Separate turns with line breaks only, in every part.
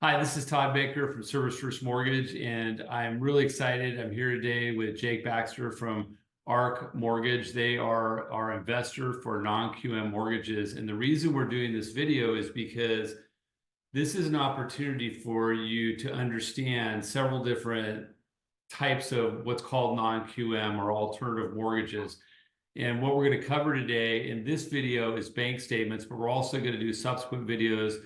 Hi, this is Todd Baker from Service First Mortgage, and I'm really excited. I'm here today with Jake Baxter from ARC Mortgage. They are our investor for non-QM mortgages. And the reason we're doing this video is because this is an opportunity for you to understand several different types of what's called non-QM or alternative mortgages. And what we're going to cover today in this video is bank statements, but we're also going to do subsequent videos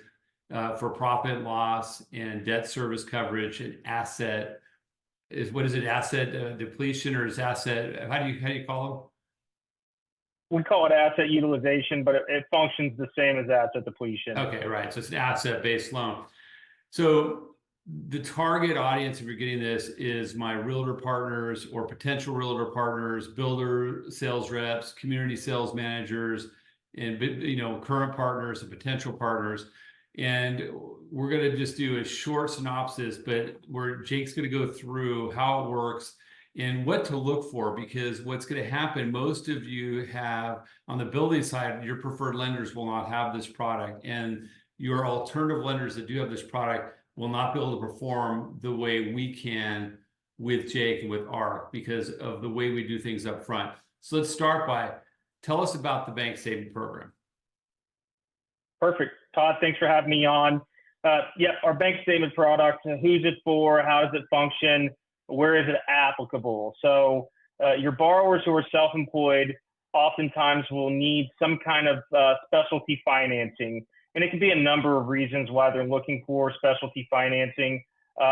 for profit and loss and debt service coverage and asset asset depletion, or is asset, how do you call
We call it asset utilization, but it functions the same as asset depletion.
them? Okay, right. So it's an asset-based loan. So the target audience, if you're getting this, is my realtor partners or potential realtor partners, builder sales reps, community sales managers, and current partners and potential partners. And we're going to just do a short synopsis, but where Jake's going to go through how it works and what to look for, because what's going to happen, most of you have on the building side, your preferred lenders will not have this product, and your alternative lenders that do have this product will not be able to perform the way we can with Jake and with ARC because of the way we do things up front. So let's start by, tell us about the bank statement program.
Perfect. Todd, thanks for having me on. Our bank statement product, who's it for? How does it function? Where is it applicable? So your borrowers who are self-employed oftentimes will need some kind of specialty financing. And it can be a number of reasons why they're looking for specialty financing.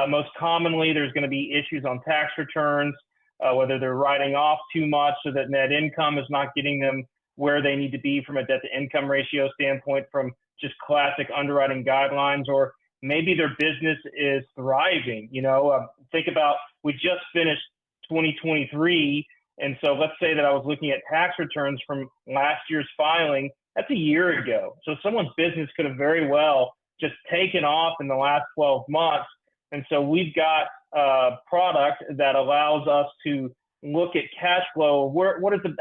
Most commonly, there's going to be issues on tax returns, whether they're writing off too much so that net income is not getting them where they need to be from a debt to income ratio standpoint from just classic underwriting guidelines, or maybe their business is thriving. Think about, we just finished 2023. And so let's say that I was looking at tax returns from last year's filing. That's a year ago. So someone's business could have very well just taken off in the last 12 months. And so we've got a product that allows us to look at cash flow.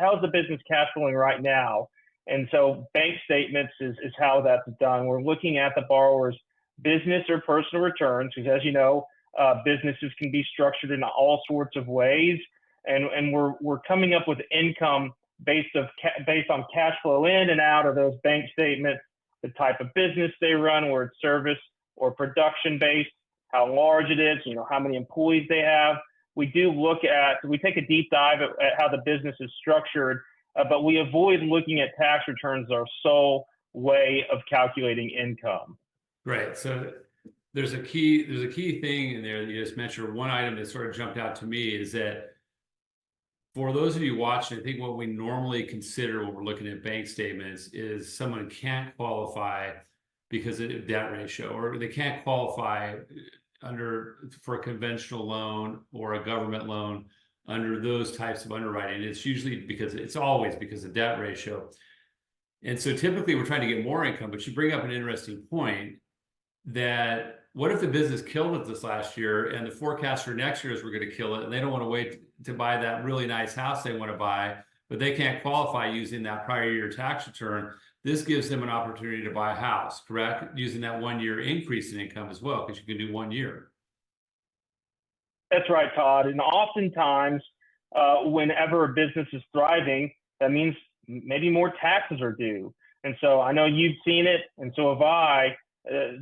How is the business cash flowing right now? And so bank statements is how that's done. We're looking at the borrower's business or personal returns, because as you know, businesses can be structured in all sorts of ways. And we're coming up with income based on cash flow in and out of those bank statements, the type of business they run, where it's service or production based, how large it is, how many employees they have. We take a deep dive at how the business is structured, but we avoid looking at tax returns as our sole way of calculating income.
Right. So there's a key thing in there that you just mentioned. One item that sort of jumped out to me is that for those of you watching, I think what we normally consider when we're looking at bank statements is someone can't qualify because of debt ratio, or they can't qualify for a conventional loan or a government loan under those types of underwriting. It's always because of debt ratio. And so typically we're trying to get more income, but you bring up an interesting point that what if the business killed it this last year and the forecast for next year is we're going to kill it, and they don't want to wait to buy that really nice house they want to buy, but they can't qualify using that prior year tax return. This gives them an opportunity to buy a house, correct? Using that 1 year increase in income as well, because you can do 1 year.
That's right, Todd. And oftentimes, whenever a business is thriving, that means maybe more taxes are due. And so I know you've seen it, and so have I.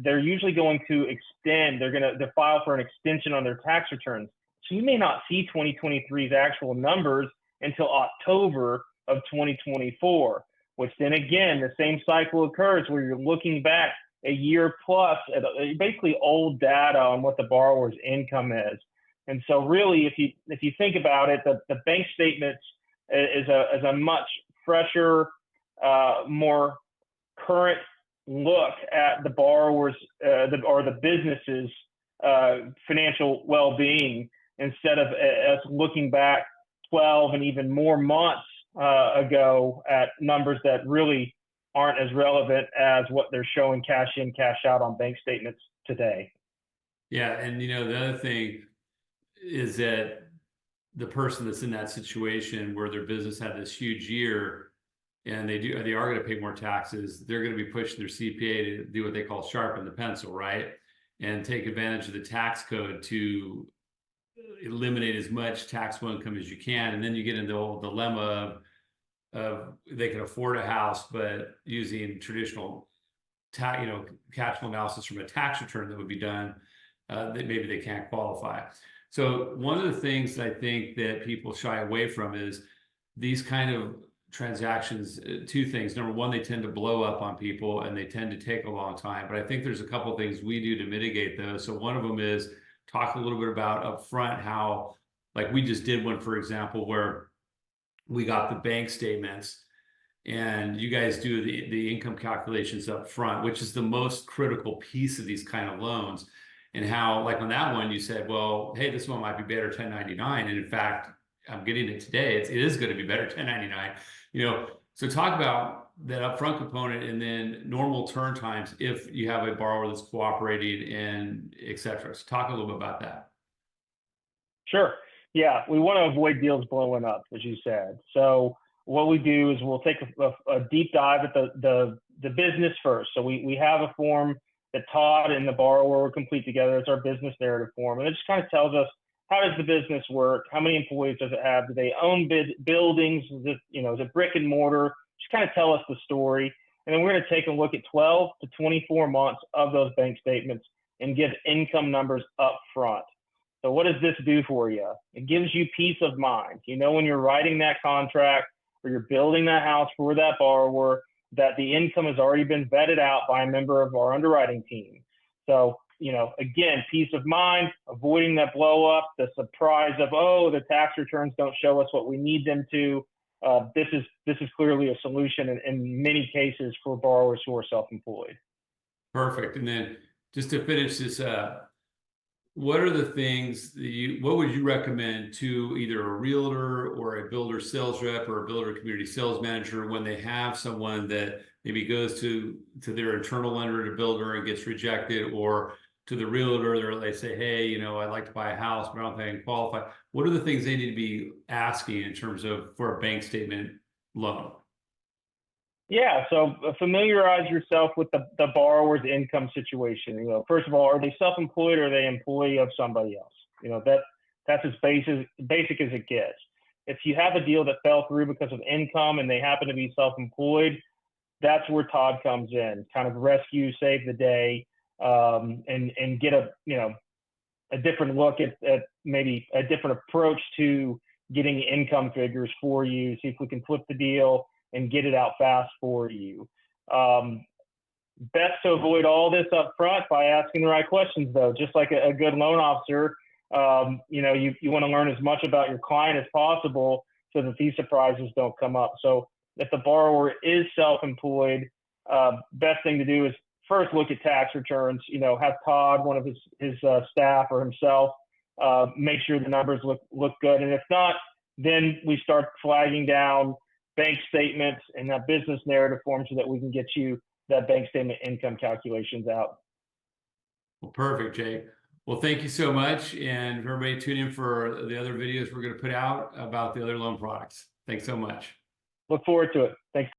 They're usually going to extend. They're going to file for an extension on their tax returns. So you may not see 2023's actual numbers until October of 2024, which then again, the same cycle occurs where you're looking back a year plus at basically old data on what the borrower's income is. And so really, if you think about it, the bank statements is a much fresher, more current look at the borrower's or the business's financial well-being, instead of us looking back 12 and even more months ago at numbers that really aren't as relevant as what they're showing cash in, cash out on bank statements today.
Yeah, and the other thing is that the person that's in that situation where their business had this huge year and they are going to pay more taxes, they're going to be pushing their CPA to do what they call sharpen the pencil, right? and take advantage of the tax code to eliminate as much taxable income as you can. And then you get into the whole dilemma of they can afford a house, but using traditional tax, cash flow analysis from a tax return that would be done, that maybe they can't qualify. So one of the things that I think that people shy away from is these kind of transactions. Two things. Number one, they tend to blow up on people and they tend to take a long time. But I think there's a couple of things we do to mitigate those. So one of them is talk a little bit about upfront how, like we just did one, for example, where we got the bank statements and you guys do the income calculations up front, which is the most critical piece of these kind of loans. And how, like on that one, you said, well, hey, this one might be better 1099. And in fact, I'm getting it today. It is going to be better 1099. So talk about that upfront component and then normal turn times if you have a borrower that's cooperating and et cetera. So talk a little bit about that.
Sure. Yeah, we want to avoid deals blowing up, as you said. So what we do is we'll take a deep dive at the business first. So we have a form that Todd and the borrower will complete together. It's our business narrative form. And it just kind of tells us, how does the business work? How many employees does it have? Do they own buildings? Is it brick and mortar? Just kind of tell us the story. And then we're going to take a look at 12 to 24 months of those bank statements and give income numbers up front. So what does this do for you? It gives you peace of mind. When you're writing that contract or you're building that house for that borrower, that the income has already been vetted out by a member of our underwriting team. So, again, peace of mind, avoiding that blow up, the surprise of, oh, the tax returns don't show us what we need them to. This is clearly a solution in many cases for borrowers who are self-employed.
Perfect. And then just to finish this up, what are the things what would you recommend to either a realtor or a builder sales rep or a builder community sales manager when they have someone that maybe goes to their internal lender to builder and gets rejected, or to the realtor, they say, hey, I'd like to buy a house, but I don't think I can qualify. What are the things they need to be asking in terms of for a bank statement loan?
Yeah, so familiarize yourself with the borrower's income situation. First of all, are they self-employed or are they employee of somebody else? That's as basic as it gets. If you have a deal that fell through because of income and they happen to be self-employed, that's where Todd comes in, kind of rescue, save the day, and get a different look at maybe a different approach to getting income figures for you. See if we can flip the deal and get it out fast for you. Best to avoid all this up front by asking the right questions, though. Just like a good loan officer, you want to learn as much about your client as possible so that these surprises don't come up. So if the borrower is self-employed, best thing to do is first look at tax returns. Have Todd, one of his staff, or himself make sure the numbers look good. And if not, then we start flagging down bank statements and that business narrative form so that we can get you that bank statement income calculations out.
Well, perfect, Jay. Well, thank you so much. And everybody tune in for the other videos we're going to put out about the other loan products. Thanks so much.
Look forward to it. Thanks.